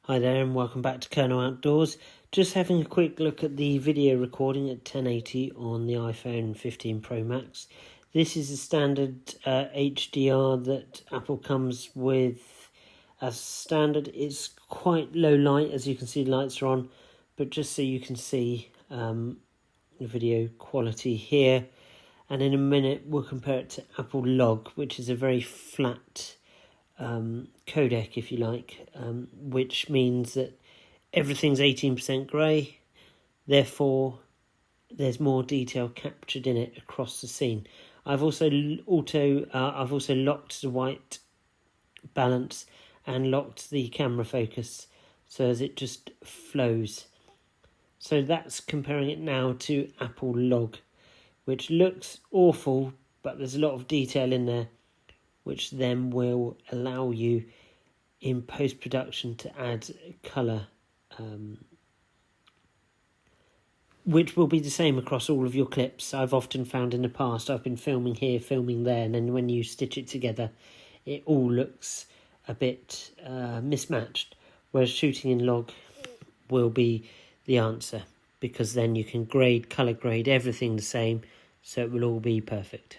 Hi there and welcome back to Colonel Outdoors. Just having a quick look at the video recording at 1080 on the iPhone 15 Pro Max. This is a standard HDR that Apple comes with as standard. It's quite low light, as you can see lights are on, but just so you can see the video quality here. And in a minute we'll compare it to Apple Log, which is a very flat codec, if you like, which means that everything's 18% grey, therefore there's more detail captured in it across the scene. I've also locked the white balance and locked the camera focus so as it just flows. So that's comparing it now to Apple Log, which looks awful, but there's a lot of detail in there, which then will allow you in post-production to add colour, which will be the same across all of your clips. I've often found in the past, I've been filming here, filming there, and then when you stitch it together, it all looks a bit mismatched, whereas shooting in Log will be the answer, because then you can colour grade everything the same, so it will all be perfect.